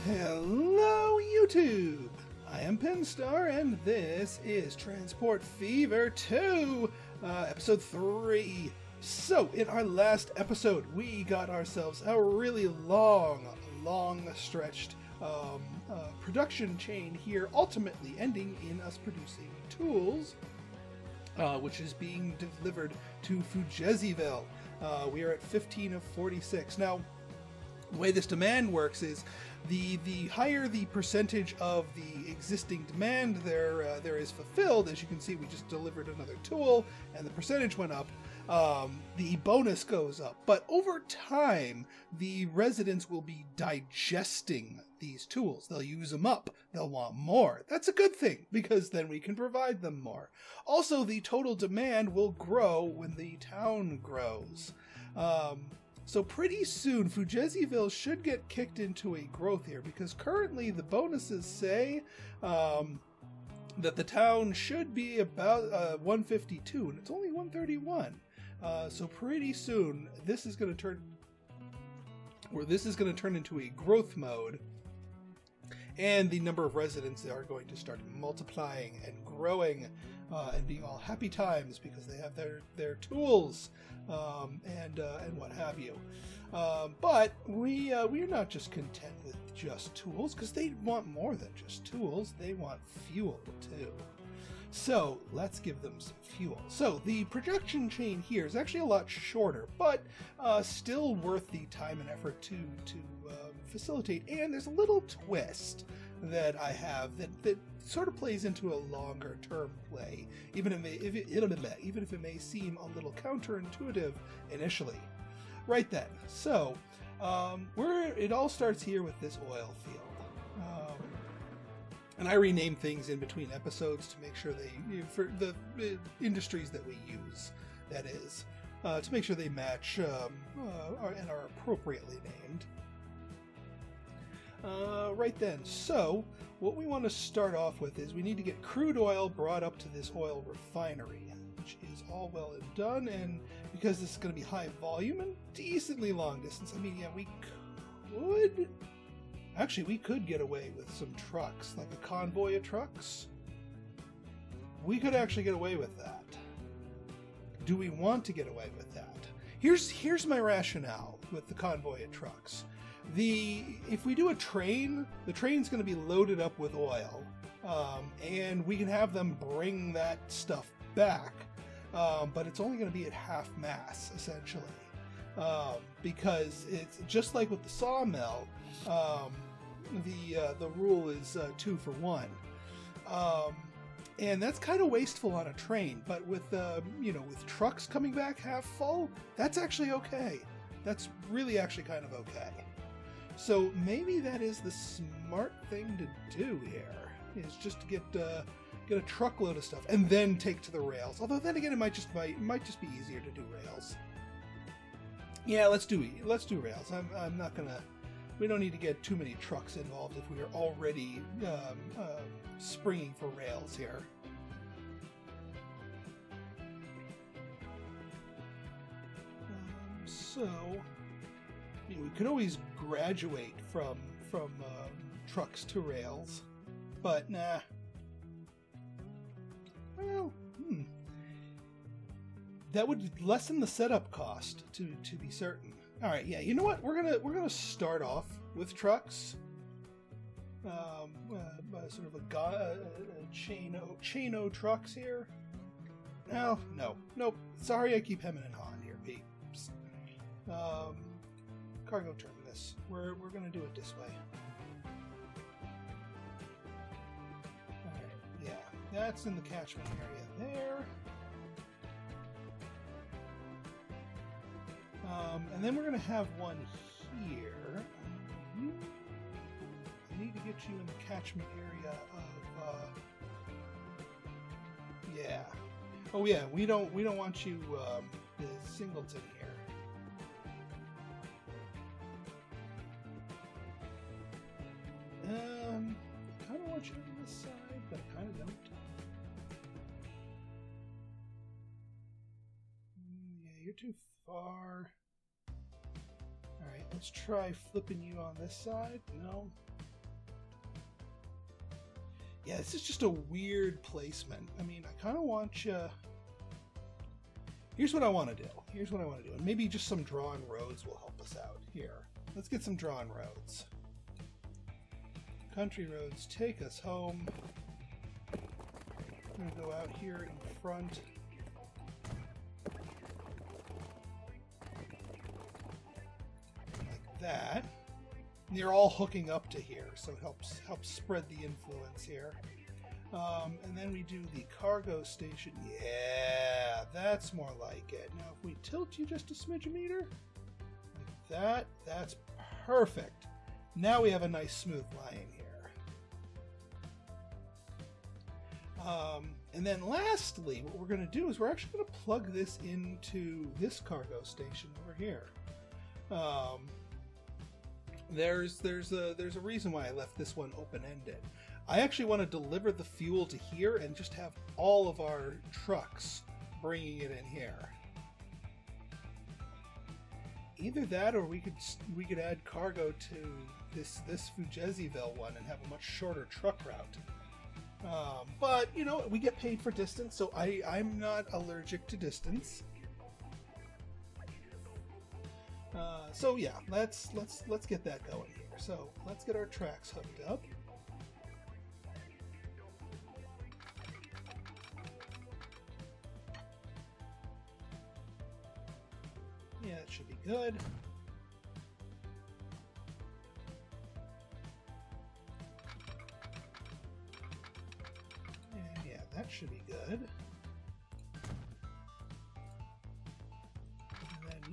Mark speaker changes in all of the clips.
Speaker 1: Hello, YouTube! I am Pinstar, and this is Transport Fever 2, Episode 3. So, in our last episode, we got ourselves a really long-stretched production chain here, ultimately ending in us producing tools, which is being delivered to Fujezziville. We are at 15 of 46. Now, the way this demand works is the higher the percentage of the existing demand there is fulfilled. As you can see, we just delivered another tool and the percentage went up. The bonus goes up, but over time the residents will be digesting these tools. They'll use them up. They'll want more. That's a good thing because then we can provide them more. Also, the total demand will grow when the town grows. So pretty soon, Fujezziville should get kicked into a growth here, because currently the bonuses say that the town should be about 152, and it's only 131. So pretty soon, this is going to turn into a growth mode, and the number of residents are going to start multiplying and growing, and being all happy times because they have their tools and what have you. But we're not just content with just tools, because they want more than just tools. They want fuel too. So let's give them some fuel. So the production chain here is actually a lot shorter, but still worth the time and effort to facilitate. And there's a little twist that I have that sort of plays into a longer term play, even if it may seem a little counterintuitive initially. Right then, so it all starts here with this oil field. And I rename things in between episodes to make sure for the industries that we use, that is, to make sure they match and are appropriately named. Right then, so what we want to start off with is we need to get crude oil brought up to this oil refinery, which is all well and done, and because this is going to be high volume and decently long distance, I mean, yeah, we could get away with some trucks, like a convoy of trucks. We could actually get away with that. Do we want to get away with that? Here's my rationale with the convoy of trucks. If we do a train, the train's going to be loaded up with oil, and we can have them bring that stuff back, but it's only going to be at half mass, essentially, because it's just like with the sawmill. The rule is 2 for 1, and that's kind of wasteful on a train. But with with trucks coming back half full, that's actually okay. That's really actually kind of okay. So maybe that is the smart thing to do here, is just to get a truckload of stuff and then take to the rails. Although then again, it might just be easier to do rails. Yeah, let's do rails. I'm not gonna. We don't need to get too many trucks involved if we are already springing for rails here. So. We could always graduate from trucks to rails, but nah. Well, that would lessen the setup cost to be certain. All right, yeah. You know what? We're gonna start off with trucks. Sort of a chain-o trucks here. No, nope. Sorry, I keep hemming and hawing here, peeps. Cargo terminus. We're going to do it this way. Alright, yeah. That's in the catchment area there. And then we're going to have one here. I need to get you in the catchment area of yeah. Oh yeah, we don't want you the singleton here. I kind of want you on this side, but I kind of don't. Yeah, you're too far. Alright, let's try flipping you on this side. No. Yeah, this is just a weird placement. I mean, I kind of want you... Here's what I want to do. Here's what I want to do. And maybe just some drawn roads will help us out. Here, let's get some drawn roads. Country roads take us home. I'm going to go out here in front. Like that. And they're all hooking up to here, so it helps spread the influence here. And then we do the cargo station. Yeah, that's more like it. Now, if we tilt you just a smidge meter, like that, that's perfect. Now we have a nice smooth line here. And then lastly, what we're going to do is we're actually going to plug this into this cargo station over here. There's a reason why I left this one open-ended. I actually want to deliver the fuel to here and just have all of our trucks bringing it in here. Either that, or we could add cargo to this Fujezziville one and have a much shorter truck route. But you know, we get paid for distance, so I'm not allergic to distance. So yeah, let's get that going here. So let's get our tracks hooked up. Yeah, it should be good. And yeah, that should be good.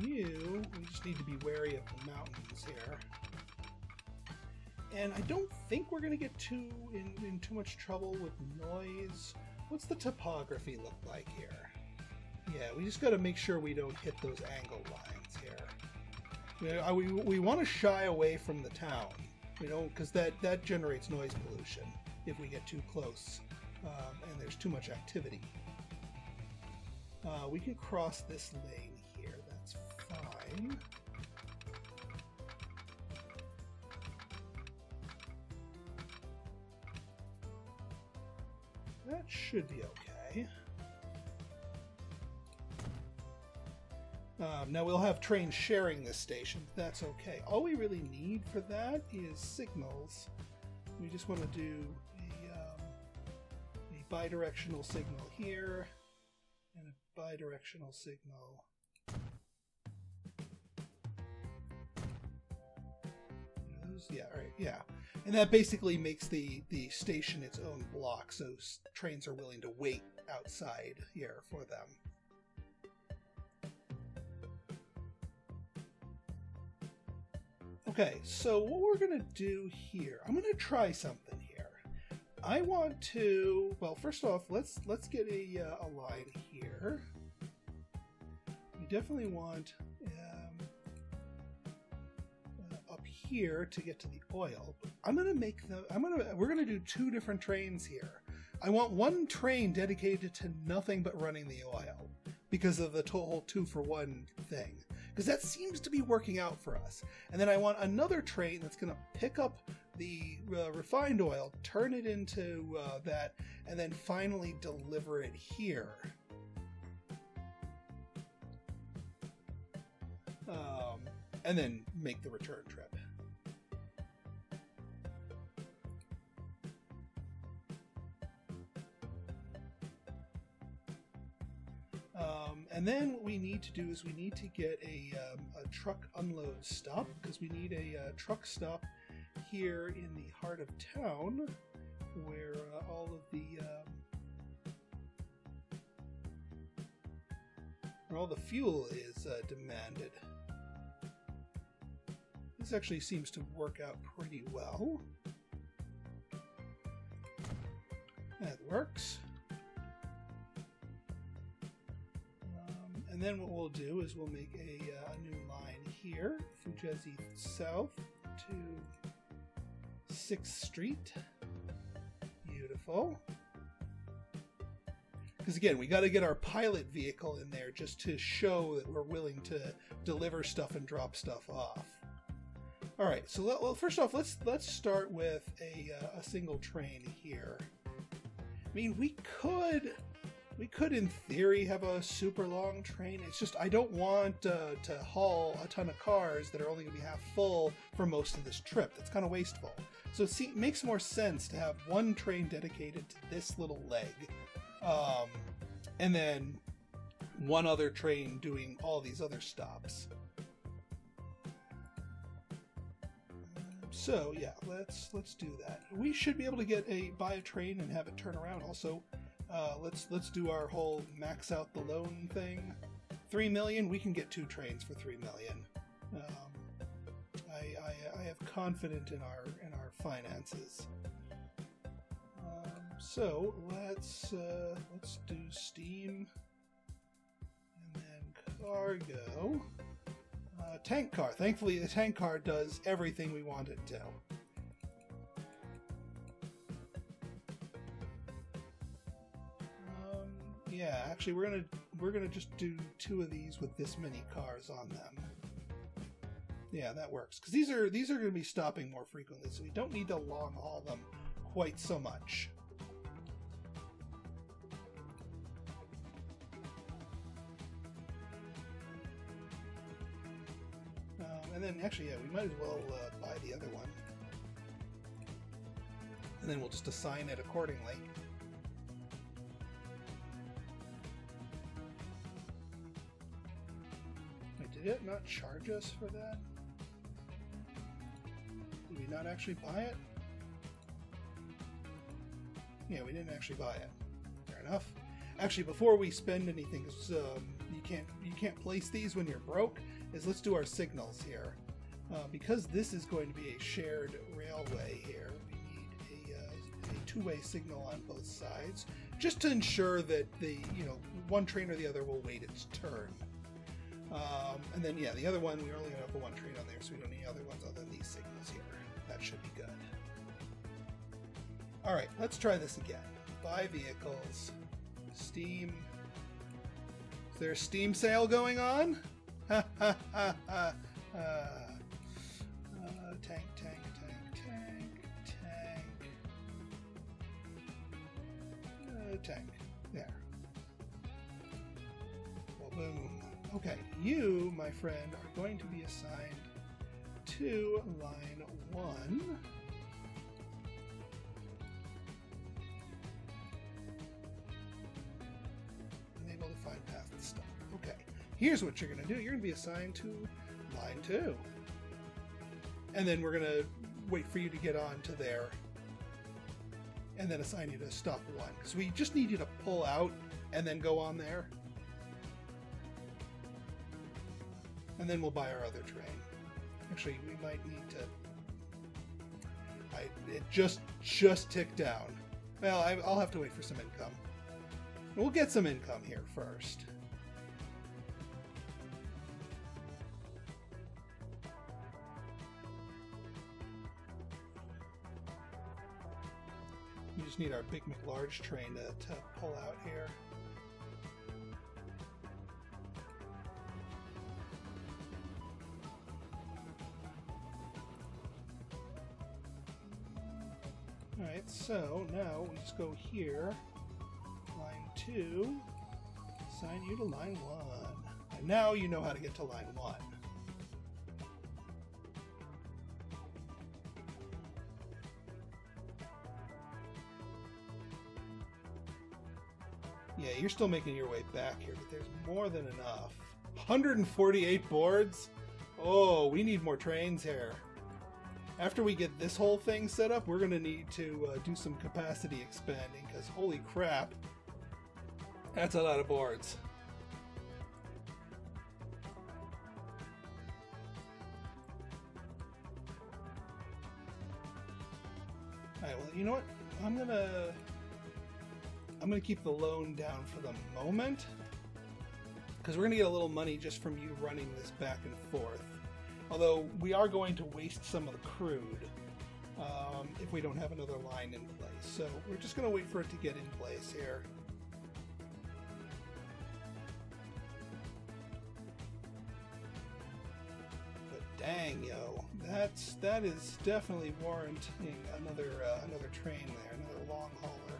Speaker 1: We just need to be wary of the mountains here. And I don't think we're going to get in too much trouble with noise. What's the topography look like here? Yeah, we just got to make sure we don't hit those angle lines here. We want to shy away from the town, because that generates noise pollution if we get too close and there's too much activity. We can cross this lane here. That's fine. That should be okay. Now we'll have trains sharing this station. That's okay. All we really need for that is signals. We just want to do a bidirectional signal here and a bidirectional signal. Yeah, right, yeah. And that basically makes the station its own block, so trains are willing to wait outside here for them. Okay, so what we're going to do here, I'm going to try something here. I want to, well, first off, let's get a line here. We definitely want up here to get to the oil. I'm going to make them, we're going to do two different trains here. I want one train dedicated to nothing but running the oil because of the whole 2-for-1 thing. Because that seems to be working out for us. And then I want another train that's going to pick up the refined oil, turn it into that, and then finally deliver it here. And then make the return trip. And then what we need to do is we need to get a truck unload stop, because we need a truck stop here in the heart of town where all of the where all the fuel is demanded. This actually seems to work out pretty well. That works. And then what we'll do is we'll make a new line here, Fujezi South to 6th Street. Beautiful. Because again, we got to get our pilot vehicle in there just to show that we're willing to deliver stuff and drop stuff off. All right, so well, first off, let's start with a single train here. I mean, we could in theory have a super long train. It's just I don't want to haul a ton of cars that are only going to be half full for most of this trip. That's kind of wasteful. So it makes more sense to have one train dedicated to this little leg, and then one other train doing all these other stops. So yeah, let's do that. We should be able to buy a train and have it turn around. Also, let's do our whole max out the loan thing. 3 million. We can get 2 trains for 3 million. I have confidence in our finances. So let's do steam and then cargo. Tank car. Thankfully, the tank car does everything we want it to. Yeah, actually, we're gonna just do 2 of these with this many cars on them. Yeah, that works because these are going to be stopping more frequently, so we don't need to long haul them quite so much. And then, actually, yeah, we might as well buy the other one. And then we'll just assign it accordingly. Wait, did it not charge us for that? Did we not actually buy it? Yeah, we didn't actually buy it. Fair enough. Actually, before we spend anything, you can't place these when you're broke. Let's do our signals here. Because this is going to be a shared railway here, we need a two-way signal on both sides, just to ensure that one train or the other will wait its turn. And then yeah, the other one, we're only going to have the one train on there, so we don't need other ones other than these signals here. That should be good. All right, let's try this again. Buy vehicles, steam. Is there a steam sale going on? Ha ha ha ha. Tank. Tank. There. Well, boom. Okay, you, my friend, are going to be assigned to line 1. Enable define path and stop. Okay, here's what you're going to do. You're going to be assigned to line 2. And then we're going to wait for you to get on to there and then assign you to stop 1. Because we just need you to pull out and then go on there. And then we'll buy our other train. Actually, we might need to... It just ticked down. Well, I'll have to wait for some income. We'll get some income here first. We just need our big McLarge train to pull out here. Alright, so now we just go here, line 2, assign you to line 1. And now you know how to get to line 1. Yeah, you're still making your way back here, but there's more than enough. 148 boards? Oh, we need more trains here. After we get this whole thing set up, we're going to need to do some capacity expanding, because holy crap, that's a lot of boards. Alright, well, you know what? I'm gonna keep the loan down for the moment, because we're going to get a little money just from you running this back and forth. Although we are going to waste some of the crude if we don't have another line in place. So we're just going to wait for it to get in place here. But dang, yo, that is definitely warranting another train there, another long hauler.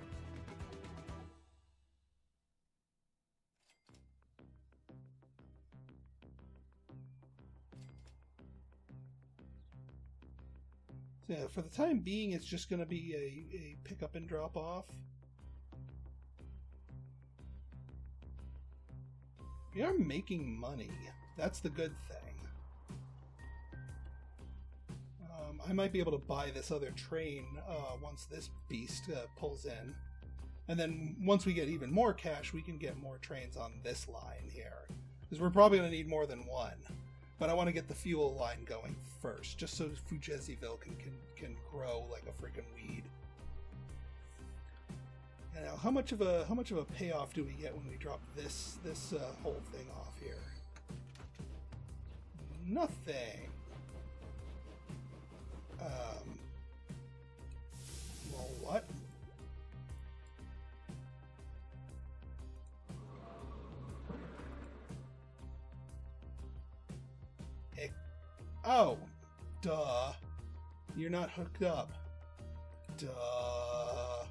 Speaker 1: Yeah, for the time being, it's just going to be a pick up and drop off. We are making money. That's the good thing. I might be able to buy this other train once this beast pulls in. And then once we get even more cash, we can get more trains on this line here. Because we're probably going to need more than one. But I want to get the fuel line going first, just so Fujeziville can grow like a freaking weed. And now, how much of a payoff do we get when we drop this whole thing off here? Nothing. Well, what? Hey. Oh, duh. You're not hooked up. Duh.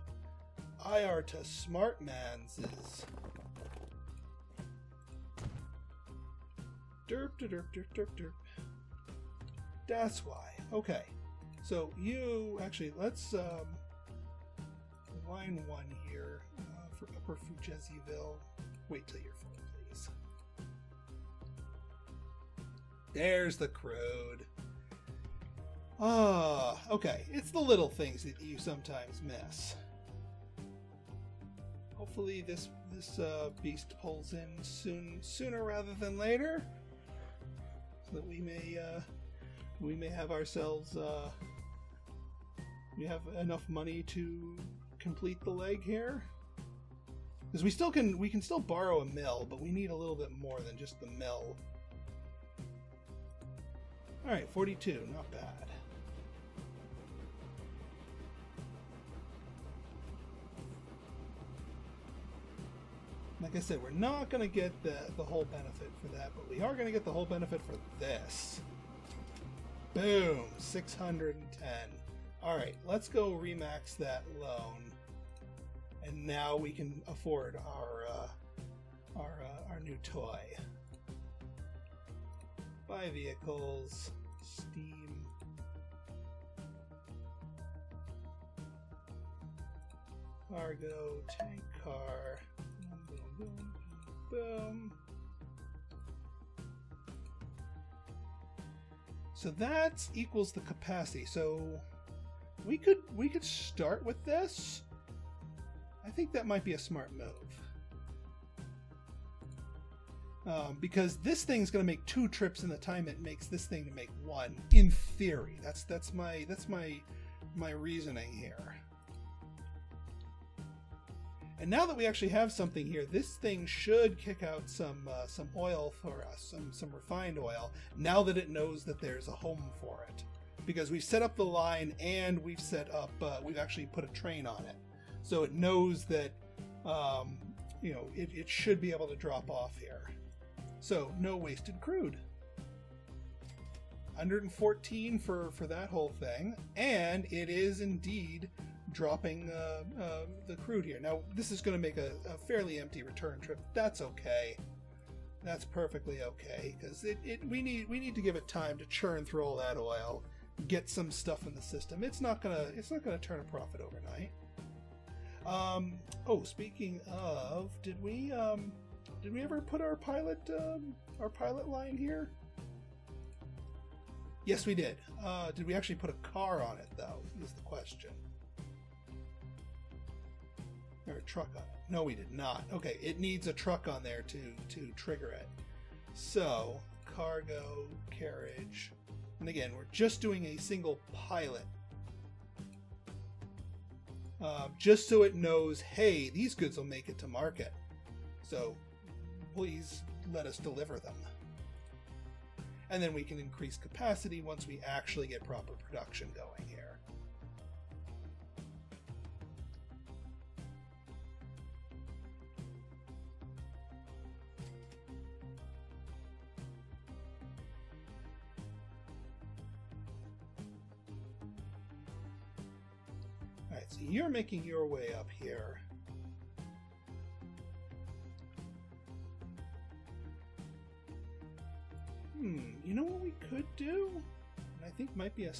Speaker 1: I are to smart manses. Derp, derp, derp, derp, derp. That's why. Okay. So you actually let's line 1 here for Upper Fujeziville. Wait till you're full, please. There's the crude. Ah, okay. It's the little things that you sometimes miss. Hopefully this beast pulls in sooner rather than later, so that we may have ourselves we have enough money to complete the leg here. Because we can still borrow a mill, but we need a little bit more than just the mill. All right, 42, not bad. Like I said, we're not going to get the whole benefit for that, but we are going to get the whole benefit for this. Boom, 610. All right, let's go remax that loan, and now we can afford our new toy. Buy vehicles, steam. Cargo, tank car. Boom, boom, boom. So that equals the capacity. So we could start with this. I think that might be a smart move. Because this thing's going to make 2 trips in the time it makes this thing to make 1. In theory, that's my reasoning here. And now that we actually have something here, this thing should kick out some oil for us, some refined oil. Now that it knows that there's a home for it, because we've set up the line and we've set up we've actually put a train on it, so it knows that it should be able to drop off here. So no wasted crude. 114 for that whole thing, and it is indeed dropping the crude here. Now this is going to make a fairly empty return trip. That's okay. That's perfectly okay, because we need to give it time to churn through all that oil, get some stuff in the system. It's not gonna turn a profit overnight. Oh, speaking of, did we ever put our pilot line here? Yes, we did. Did we actually put a car on it, though, is the question. Or a truck on it. No, we did not. Okay, it needs a truck on there to trigger it. So, cargo, carriage. And again, we're just doing a single pilot. Just so it knows, hey, these goods will make it to market. So, please let us deliver them. And then we can increase capacity once we actually get proper production going here. Alright, so you're making your way up here. You know what we could do? And I think might be a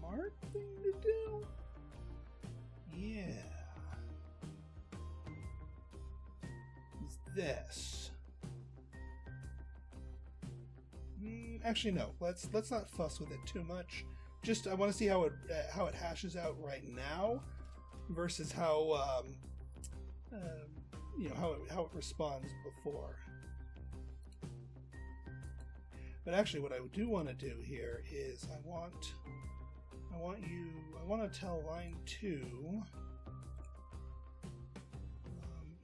Speaker 1: smart thing to do? Yeah. Is this. Actually, no. Let's not fuss with it too much. Just I want to see how it hashes out right now, versus how you know how it responds before. But actually, what I do want to do here is I want to tell line 2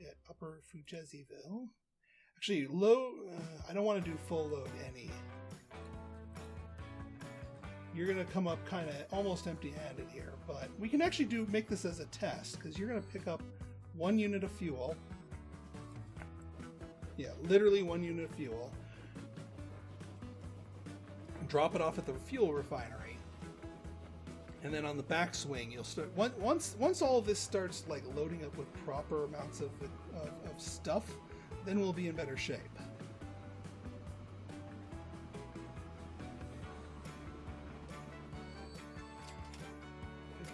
Speaker 1: at Upper Fujezziville. Actually, low. I don't want to do full load any. You're gonna come up kind of almost empty-handed here, but we can actually make this as a test because you're gonna pick up 1 unit of fuel. Yeah, literally 1 unit of fuel. Drop it off at the fuel refinery, and then on the backswing you'll start once all of this starts like loading up with proper amounts of stuff, then we'll be in better shape.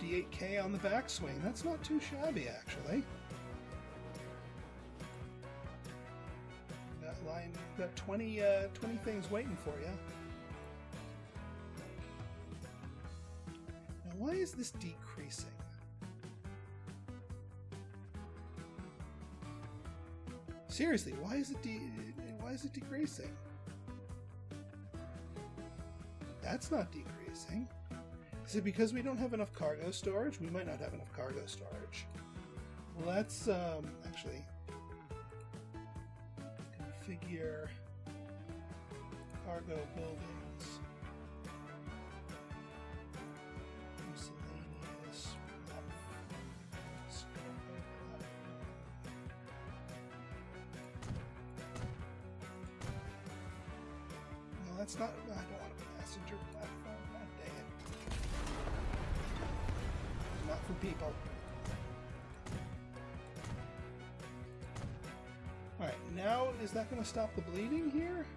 Speaker 1: 58K on the backswing. That's not too shabby, actually. That line got 20 things waiting for you. Now, why is this decreasing? Seriously, why is it decreasing? That's not decreasing. Is it because we don't have enough cargo storage? We might not have enough cargo storage. Let's actually configure cargo buildings. Miscellaneous. No, that's not. I don't want a passenger platform. God dang it. Not for people. Alright, now is that going to stop the bleeding here?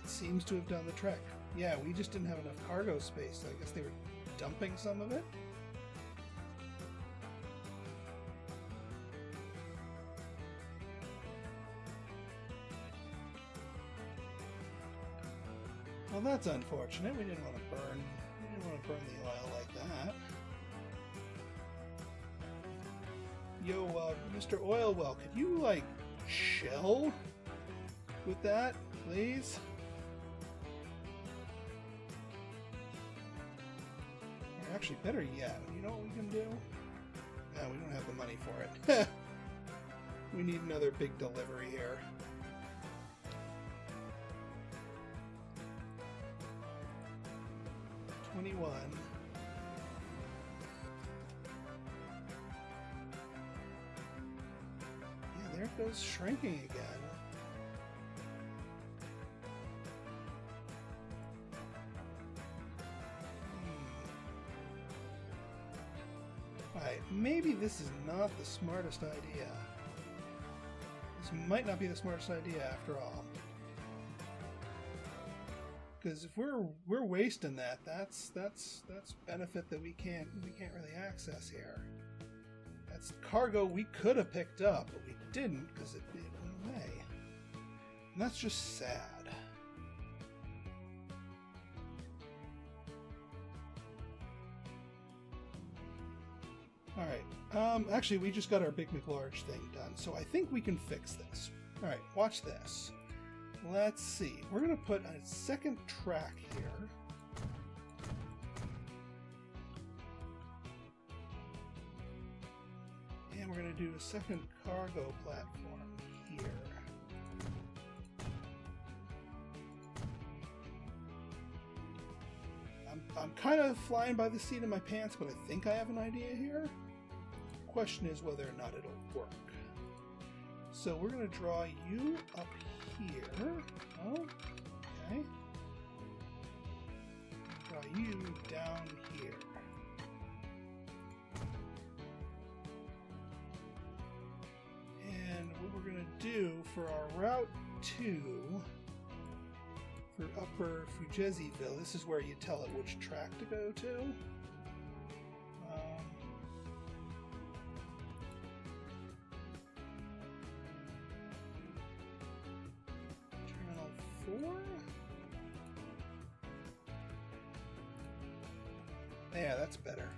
Speaker 1: It seems to have done the trick. Yeah, we just didn't have enough cargo space, so I guess they were dumping some of it. Well, that's unfortunate. We didn't want to burn the oil like that. Yo, Mr. Oil Well, could you, like, shell with that, please? Or actually, better yet, you know what we can do? No, we don't have the money for it. We need another big delivery here. 21. Yeah, there it goes shrinking again. Alright, maybe this is not the smartest idea. This might not be the smartest idea after all. Because if we're wasting that, that's benefit that we can't really access here. That's cargo we could have picked up, but we didn't because it went away. And that's just sad. Alright, actually we just got our Big McLarge thing done, so I think we can fix this. Alright, watch this. Let's see. We're going to put a second track here. And we're going to do a second cargo platform here. I'm kind of flying by the seat of my pants, but I think I have an idea here. The question is whether or not it'll work. So we're going to draw you up here. Oh, okay. Draw you down here. And what we're going to do for our Route 2 for Upper Fujezziville. This is where you tell it which track to go to. Terminal 4? Yeah, that's better.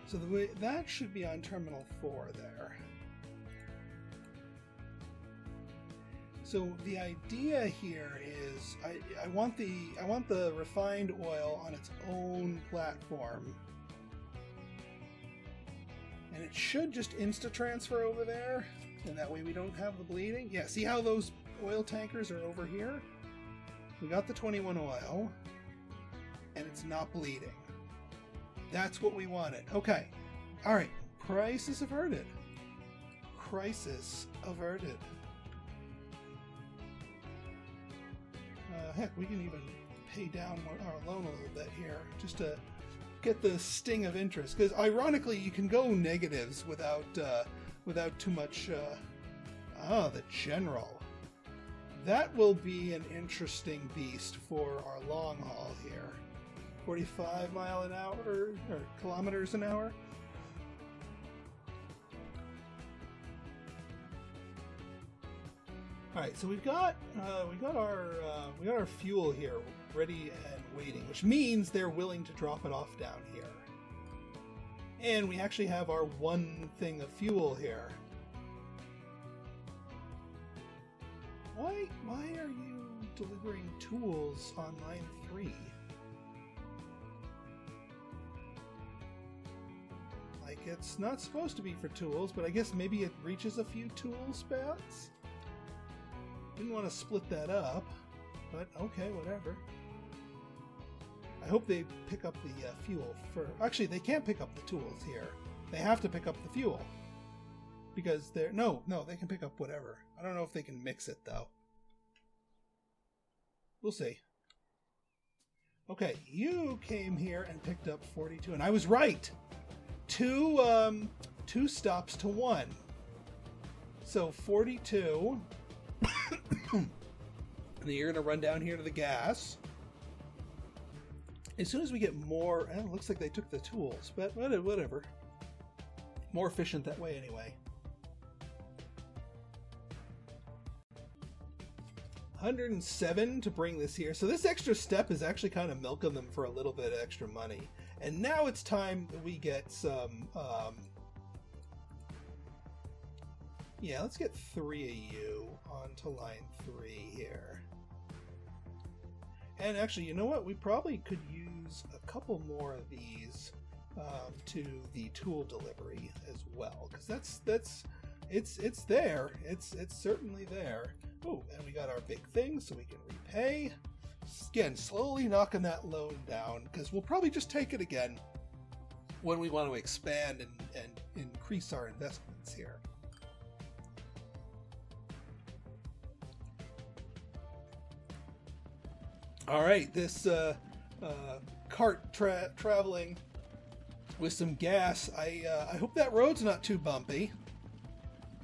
Speaker 1: So the way that should be on Terminal 4 there. So the idea here is I want the refined oil on its own platform. And it should just insta-transfer over there, and that way we don't have the bleeding. Yeah, see how those oil tankers are over here? We got the 21 oil, and it's not bleeding. That's what we wanted. Okay. Alright. Crisis averted. Crisis averted. Heck, we can even pay down our loan a little bit here, just to get the sting of interest. Because ironically, you can go negatives without too much. The general. That will be an interesting beast for our long haul here. 45 mile an hour or kilometers an hour. All right, so we got our fuel here ready and waiting, which means they're willing to drop it off down here. And we actually have our one thing of fuel here. Why are you delivering tools on line 3? Like, it's not supposed to be for tools, but I guess maybe it reaches a few tool spots? Didn't want to split that up, but okay, whatever. I hope they pick up the fuel first. Actually, they can't pick up the tools here. They have to pick up the fuel. Because they're... No, they can pick up whatever. I don't know if they can mix it, though. We'll see. Okay, you came here and picked up 42, and I was right! Two stops to 1. So 42... And then you're going to run down here to the gas. As soon as we get more... it looks like they took the tools, but whatever. More efficient that way anyway. 107 to bring this here. So this extra step is actually kind of milking them for a little bit of extra money. And now it's time that we get some... yeah, let's get 3 of you onto line 3 here. And actually, you know what? We probably could use a couple more of these to the tool delivery as well, because it's there. It's certainly there. Oh, and we got our big thing, so we can repay. Again, slowly knocking that loan down, because we'll probably just take it again when we want to expand and increase our investments here. All right, this cart traveling with some gas. I hope that road's not too bumpy.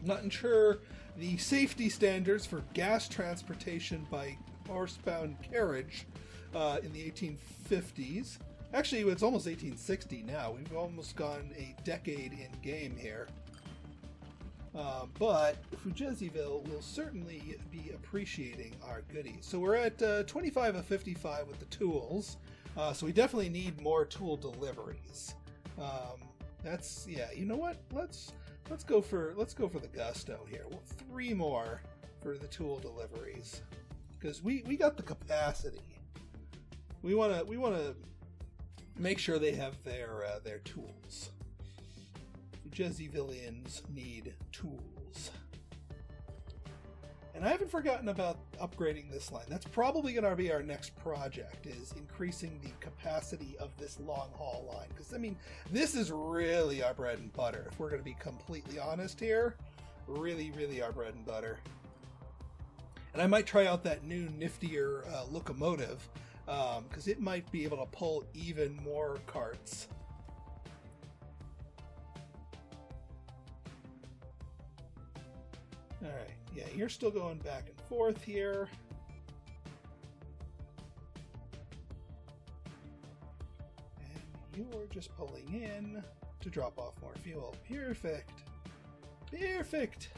Speaker 1: I'm not sure the safety standards for gas transportation by horsebound carriage in the 1850s. Actually, it's almost 1860 now. We've almost gone a decade in game here. But Fujezziville will certainly be appreciating our goodies. So we're at 25 of 55 with the tools. So we definitely need more tool deliveries. That's, yeah, you know what? Let's go for the gusto here. Well, 3 more for the tool deliveries, because we got the capacity. We want to make sure they have their tools. Jezzyvillians need tools. And I haven't forgotten about upgrading this line. That's probably going to be our next project, is increasing the capacity of this long haul line. Because, I mean, this is really our bread and butter. If we're going to be completely honest here, really, really our bread and butter. And I might try out that new niftier locomotive, because it might be able to pull even more carts. Alright, yeah, you're still going back and forth here. you're just pulling in to drop off more fuel. Perfect. Perfect.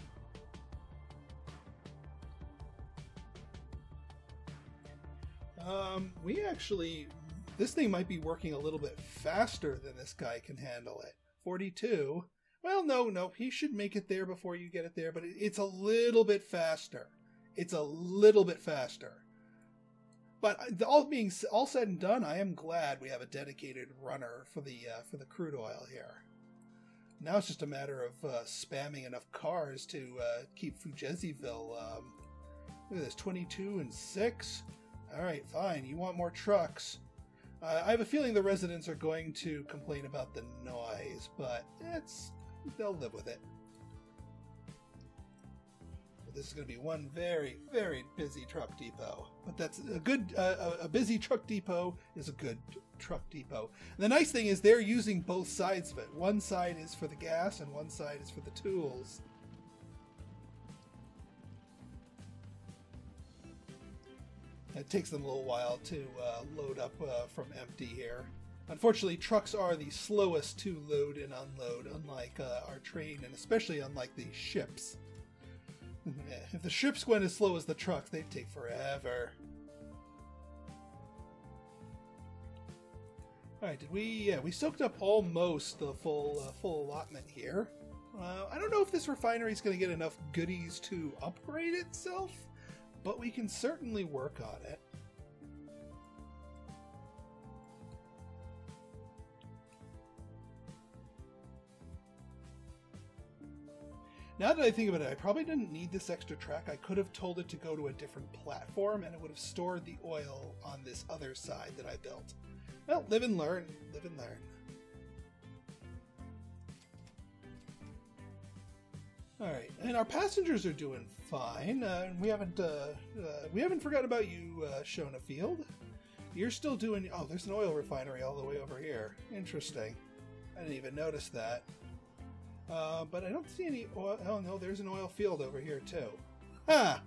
Speaker 1: We actually, this thing might be working a little bit faster than this guy can handle it. 42. Well, no, he should make it there before you get it there, but it's a little bit faster. It's a little bit faster. But all said and done, I am glad we have a dedicated runner for the crude oil here. Now it's just a matter of spamming enough cars to keep Fujezziville. Look at this, 22 and 6. All right, fine. You want more trucks? I have a feeling the residents are going to complain about the noise, but they'll live with it. This is going to be one very, very busy truck depot. But that's a good, a busy truck depot is a good truck depot. And the nice thing is they're using both sides of it. One side is for the gas and one side is for the tools. It takes them a little while to load up from empty here. Unfortunately, trucks are the slowest to load and unload, unlike our train, and especially unlike the ships. If the ships went as slow as the trucks, they'd take forever. Alright, we soaked up almost the full allotment here. I don't know if this refinery is going to get enough goodies to upgrade itself, but we can certainly work on it. Now that I think about it, I probably didn't need this extra track. I could have told it to go to a different platform, and it would have stored the oil on this other side that I built. Well, live and learn. Live and learn. Alright, and our passengers are doing fine. We haven't forgotten about you, Shona Field. You're still doing... Oh, there's an oil refinery all the way over here. Interesting. I didn't even notice that. But I don't see any oil. Oh no, there's an oil field over here too. Ha!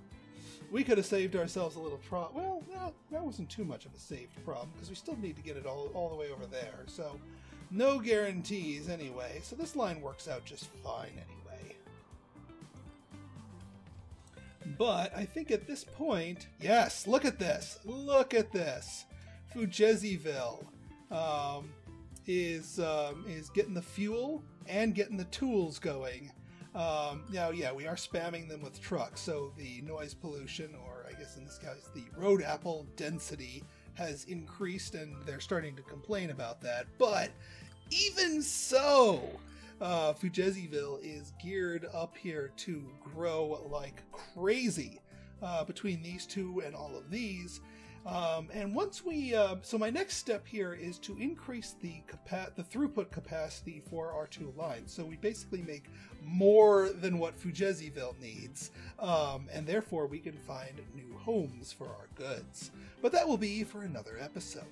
Speaker 1: We could have saved ourselves a little problem. Well, no, that wasn't too much of a saved problem, because we still need to get it all the way over there. So, no guarantees anyway. So this line works out just fine anyway. But I think at this point, yes, look at this. Look at this. Fujezziville is getting the fuel and getting the tools going. Now, yeah, we are spamming them with trucks, so the noise pollution, or I guess in this case, the road apple density has increased, and they're starting to complain about that. But even so, Fujezziville is geared up here to grow like crazy between these two and all of these. And once we, so my next step here is to increase the throughput capacity for our two lines. So we basically make more than what Fujezziville needs, and therefore we can find new homes for our goods. But that will be for another episode.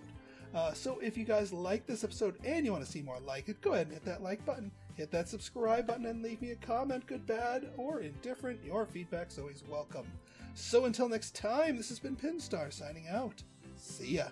Speaker 1: So if you guys like this episode and you want to see more like it, go ahead and hit that like button, hit that subscribe button, and leave me a comment, good, bad, or indifferent. Your feedback's always welcome. So until next time, this has been Pinstar signing out. See ya.